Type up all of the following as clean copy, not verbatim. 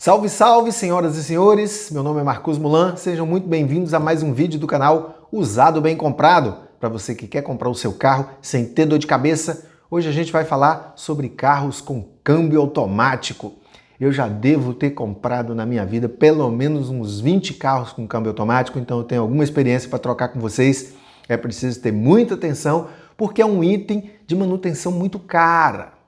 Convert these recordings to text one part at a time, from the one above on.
Salve, salve, senhoras e senhores! Meu nome é Marcos Mulan, sejam muito bem-vindos a mais um vídeo do canal Usado Bem Comprado. Para você que quer comprar o seu carro sem ter dor de cabeça, hoje a gente vai falar sobre carros com câmbio automático. Eu já devo ter comprado na minha vida pelo menos uns 20 carros com câmbio automático, então eu tenho alguma experiência para trocar com vocês. É preciso ter muita atenção, porque é um item de manutenção muito cara.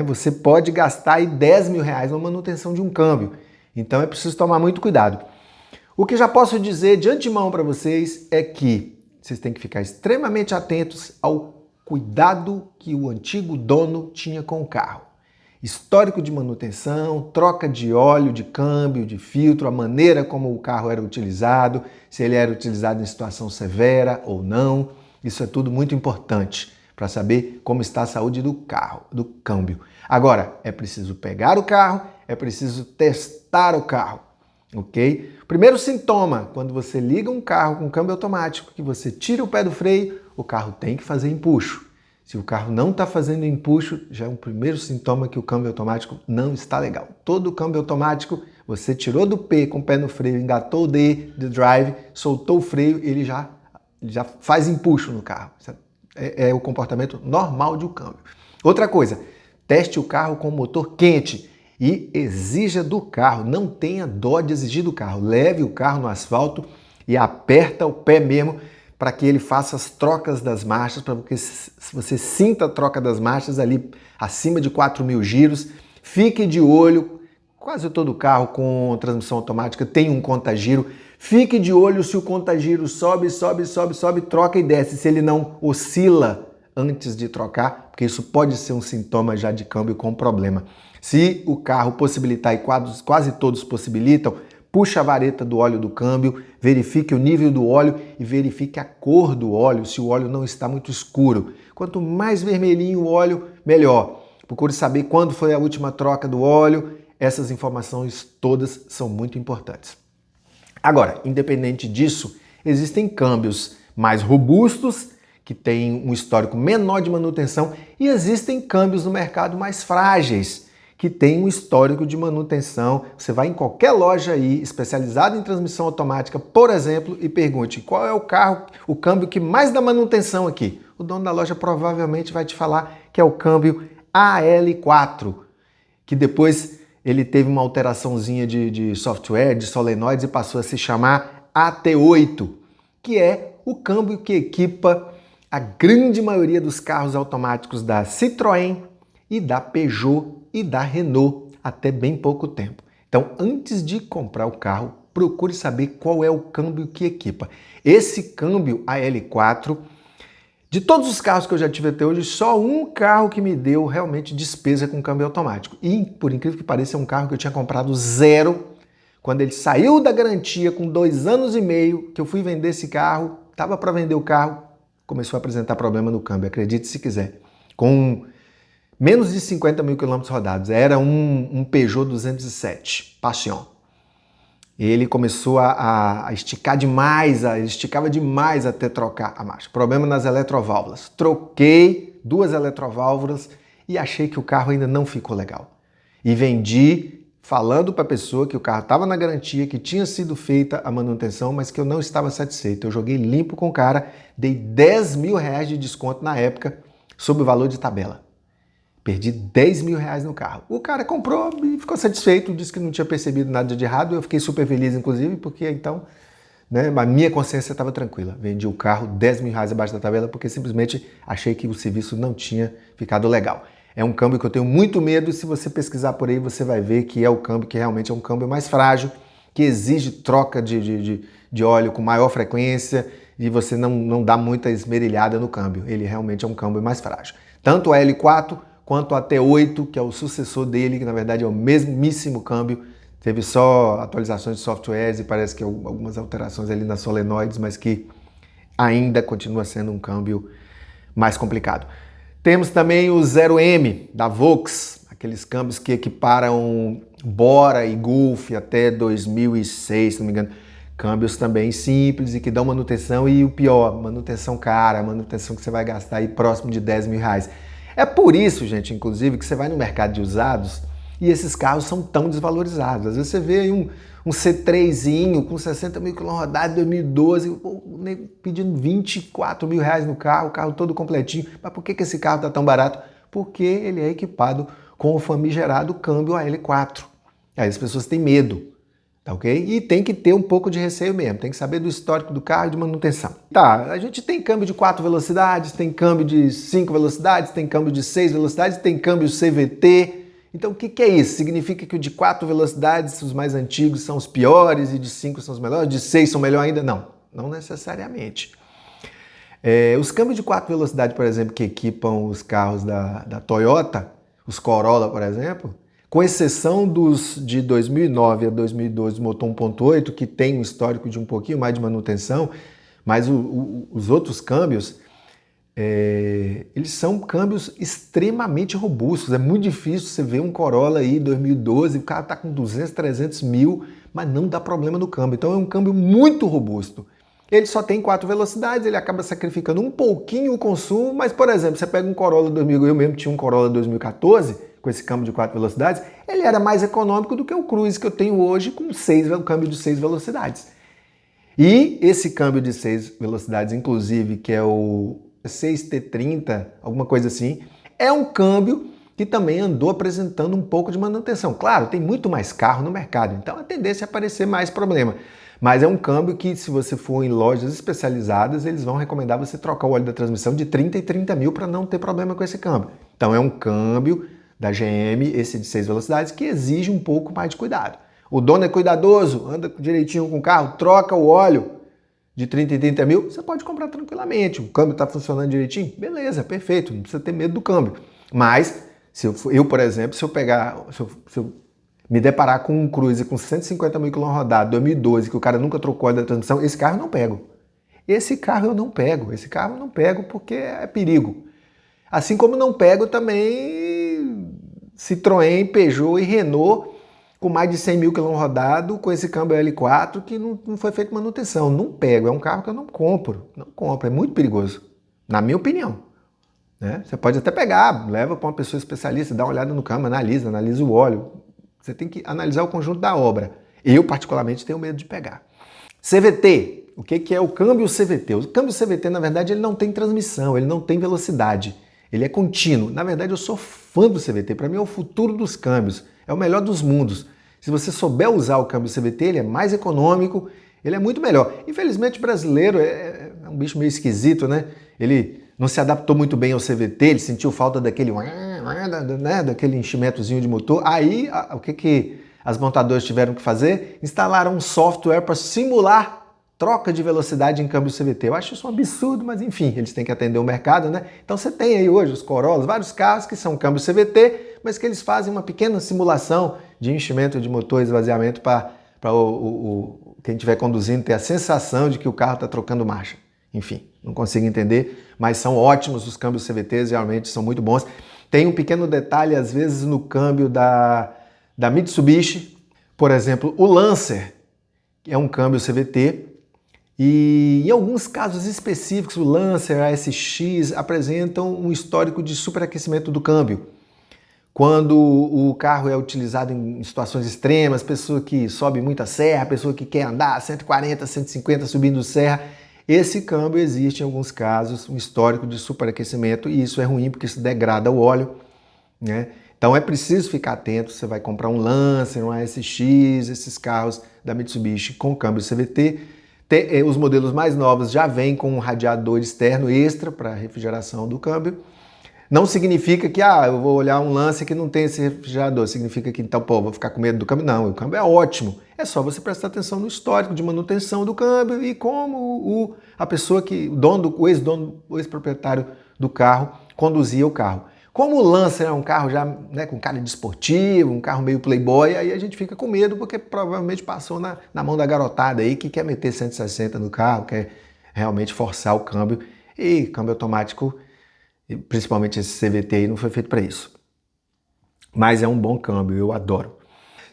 Você pode gastar aí 10 mil reais na manutenção de um câmbio, então é preciso tomar muito cuidado. O que já posso dizer de antemão para vocês é que vocês têm que ficar extremamente atentos ao cuidado que o antigo dono tinha com o carro. Histórico de manutenção, troca de óleo, de câmbio, de filtro, a maneira como o carro era utilizado, se ele era utilizado em situação severa ou não, isso é tudo muito importante para saber como está a saúde do carro, do câmbio. Agora, é preciso pegar o carro, é preciso testar o carro, ok? Primeiro sintoma, quando você liga um carro com câmbio automático, que você tira o pé do freio, o carro tem que fazer empuxo. Se o carro não está fazendo empuxo, já é um primeiro sintoma que o câmbio automático não está legal. Todo câmbio automático, você tirou do P com o pé no freio, engatou o D de drive, soltou o freio, ele já faz empuxo no carro. É o comportamento normal de um câmbio. Outra coisa, teste o carro com o motor quente e exija do carro, não tenha dó de exigir do carro. Leve o carro no asfalto e aperta o pé mesmo para que ele faça as trocas das marchas, para que você sinta a troca das marchas ali acima de 4.000 giros. Fique de olho, quase todo carro com transmissão automática tem um conta-giro. Fique de olho se o conta-giro sobe, troca e desce, se ele não oscila antes de trocar, porque isso pode ser um sintoma já de câmbio com problema. Se o carro possibilitar, e quase todos possibilitam, puxa a vareta do óleo do câmbio, verifique o nível do óleo e verifique a cor do óleo, se o óleo não está muito escuro. Quanto mais vermelhinho o óleo, melhor. Procure saber quando foi a última troca do óleo, essas informações todas são muito importantes. Agora, independente disso, existem câmbios mais robustos, que têm um histórico menor de manutenção, e existem câmbios no mercado mais frágeis, que têm um histórico de manutenção. Você vai em qualquer loja aí, especializada em transmissão automática, por exemplo, e pergunte qual é o câmbio que mais dá manutenção aqui. O dono da loja provavelmente vai te falar que é o câmbio AL4, que depois ele teve uma alteraçãozinha de software, de solenoides, e passou a se chamar AT8, que é o câmbio que equipa a grande maioria dos carros automáticos da Citroën e da Peugeot e da Renault até bem pouco tempo. Então, antes de comprar o carro, procure saber qual é o câmbio que equipa. Esse câmbio AL4, de todos os carros que eu já tive até hoje, só um carro que me deu realmente despesa com câmbio automático. E, por incrível que pareça, é um carro que eu tinha comprado zero. Quando ele saiu da garantia com 2 anos e meio, que eu fui vender esse carro, estava para vender o carro, começou a apresentar problema no câmbio, acredite se quiser. Com menos de 50 mil quilômetros rodados. Era um Peugeot 207 Passion. Ele começou a esticar demais, ele esticava demais até trocar a marcha. Problema nas eletroválvulas. Troquei 2 eletroválvulas e achei que o carro ainda não ficou legal. E vendi falando para a pessoa que o carro estava na garantia, que tinha sido feita a manutenção, mas que eu não estava satisfeito. Eu joguei limpo com o cara, dei 10 mil reais de desconto na época sobre o valor de tabela. Perdi 10 mil reais no carro. O cara comprou e ficou satisfeito, disse que não tinha percebido nada de errado. Eu fiquei super feliz, inclusive, porque então a minha consciência estava tranquila. Vendi o carro 10 mil reais abaixo da tabela porque simplesmente achei que o serviço não tinha ficado legal. É um câmbio que eu tenho muito medo e se você pesquisar por aí você vai ver que é o câmbio que realmente é um câmbio mais frágil, que exige troca de óleo com maior frequência e você não dá muita esmerilhada no câmbio. Ele realmente é um câmbio mais frágil. Tanto a L4 quanto a T8, que é o sucessor dele, que na verdade é o mesmíssimo câmbio, teve só atualizações de softwares e parece que algumas alterações ali nas solenoides, mas que ainda continua sendo um câmbio mais complicado. Temos também o 0M da Volks, aqueles câmbios que equiparam Bora e Golf até 2006, se não me engano. Câmbios também simples e que dão manutenção e o pior, manutenção cara, manutenção que você vai gastar aí próximo de 10 mil reais. É por isso, gente, inclusive, que você vai no mercado de usados e esses carros são tão desvalorizados. Às vezes você vê aí um C3zinho com 60 mil quilômetros rodados, 2012, pedindo 24 mil reais no carro, o carro todo completinho. Mas por que esse carro está tão barato? Porque ele é equipado com o famigerado câmbio AL4. Aí as pessoas têm medo, tá ok? E tem que ter um pouco de receio mesmo, tem que saber do histórico do carro e de manutenção. Tá, a gente tem câmbio de 4 velocidades, tem câmbio de 5 velocidades, tem câmbio de 6 velocidades, tem câmbio CVT. Então o que é isso? Significa que o de 4 velocidades, os mais antigos, são os piores e de 5 são os melhores, de 6 são melhor ainda? Não, não necessariamente. Os câmbios de 4 velocidades, por exemplo, que equipam os carros da Toyota, os Corolla, por exemplo, com exceção dos de 2009 a 2012 motor 1.8, que tem um histórico de um pouquinho mais de manutenção, mas os outros câmbios, eles são câmbios extremamente robustos. É muito difícil você ver um Corolla aí 2012, o carro está com 200, 300 mil, mas não dá problema no câmbio. Então é um câmbio muito robusto. Ele só tem 4 velocidades, ele acaba sacrificando um pouquinho o consumo, mas, por exemplo, você pega um Corolla 2000, eu mesmo tinha um Corolla 2014, com esse câmbio de 4 velocidades, ele era mais econômico do que o Cruze que eu tenho hoje com um câmbio de 6 velocidades. E esse câmbio de 6 velocidades, inclusive, que é o 6T30, alguma coisa assim, é um câmbio que também andou apresentando um pouco de manutenção. Claro, tem muito mais carro no mercado, então a tendência é aparecer mais problema. Mas é um câmbio que, se você for em lojas especializadas, eles vão recomendar você trocar o óleo da transmissão de 30 e 30 mil para não ter problema com esse câmbio. Então é um câmbio da GM, esse de 6 velocidades, que exige um pouco mais de cuidado. O dono é cuidadoso, anda direitinho com o carro, troca o óleo de 30 e 30 mil, você pode comprar tranquilamente. O câmbio está funcionando direitinho? Beleza, perfeito, não precisa ter medo do câmbio. Mas, por exemplo, se eu me deparar com um Cruze com 150 mil quilômetros rodados, 2012, que o cara nunca trocou óleo da transmissão, esse carro eu não pego. Esse carro eu não pego porque é perigo. Assim como não pego também Citroën, Peugeot e Renault com mais de 100 mil quilômetros rodados, com esse câmbio L4 que não foi feito manutenção. Não pego, é um carro que eu não compro. Não compro, é muito perigoso, na minha opinião. Né? Você pode até pegar, leva para uma pessoa especialista, dá uma olhada no câmbio, analisa o óleo. Você tem que analisar o conjunto da obra. Eu, particularmente, tenho medo de pegar. CVT. O que é o câmbio CVT? O câmbio CVT, na verdade, ele não tem transmissão, ele não tem velocidade. Ele é contínuo. Na verdade, eu sou fã do CVT. Para mim, é o futuro dos câmbios. É o melhor dos mundos. Se você souber usar o câmbio CVT, ele é mais econômico, ele é muito melhor. Infelizmente, o brasileiro é um bicho meio esquisito, né? Ele não se adaptou muito bem ao CVT, ele sentiu falta daquele, né, daquele enchimentozinho de motor. Aí, o que as montadoras tiveram que fazer? Instalaram um software para simular troca de velocidade em câmbio CVT. Eu acho isso um absurdo, mas enfim, eles têm que atender o mercado, né? Então você tem aí hoje os Corollas, vários carros que são câmbio CVT, mas que eles fazem uma pequena simulação de enchimento de motor, esvaziamento para quem estiver conduzindo ter a sensação de que o carro está trocando marcha. Enfim, não consigo entender, mas são ótimos os câmbios CVTs, realmente são muito bons. Tem um pequeno detalhe, às vezes, no câmbio da Mitsubishi, por exemplo, o Lancer, que é um câmbio CVT, e em alguns casos específicos, o Lancer, a SX, apresentam um histórico de superaquecimento do câmbio. Quando o carro é utilizado em situações extremas, pessoa que sobe muita serra, pessoa que quer andar 140, 150 subindo serra, esse câmbio existe em alguns casos, um histórico de superaquecimento, e isso é ruim porque isso degrada o óleo, né? Então é preciso ficar atento, você vai comprar um Lancer, um ASX, esses carros da Mitsubishi com câmbio CVT. Os modelos mais novos já vêm com um radiador externo extra para refrigeração do câmbio. Não significa que, eu vou olhar um Lancer que não tem esse refrigerador, significa que, então, vou ficar com medo do câmbio. Não, o câmbio é ótimo. É só você prestar atenção no histórico de manutenção do câmbio e como a pessoa o ex-proprietário do carro conduzia o carro. Como o Lancer é um carro já, né, com cara de esportivo, um carro meio playboy, aí a gente fica com medo porque provavelmente passou na mão da garotada aí que quer meter 160 no carro, quer realmente forçar o câmbio. E câmbio automático, principalmente esse CVT aí, não foi feito para isso. Mas é um bom câmbio, eu adoro.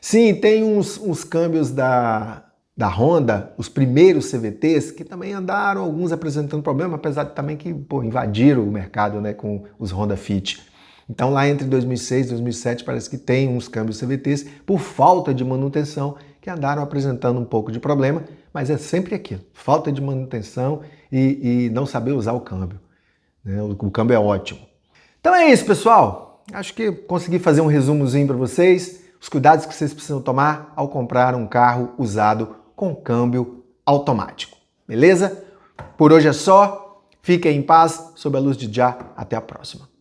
Sim, tem uns câmbios da Honda, os primeiros CVTs, que também andaram, alguns apresentando problema, apesar de também que invadiram o mercado, né, com os Honda Fit. Então lá entre 2006 e 2007 parece que tem uns câmbios CVTs por falta de manutenção que andaram apresentando um pouco de problema, mas é sempre aquilo, falta de manutenção e não saber usar o câmbio. Né? O câmbio é ótimo. Então é isso, pessoal. Acho que consegui fazer um resumozinho para vocês, os cuidados que vocês precisam tomar ao comprar um carro usado com câmbio automático. Beleza? Por hoje é só. Fiquem em paz, sob a luz de Já. Até a próxima.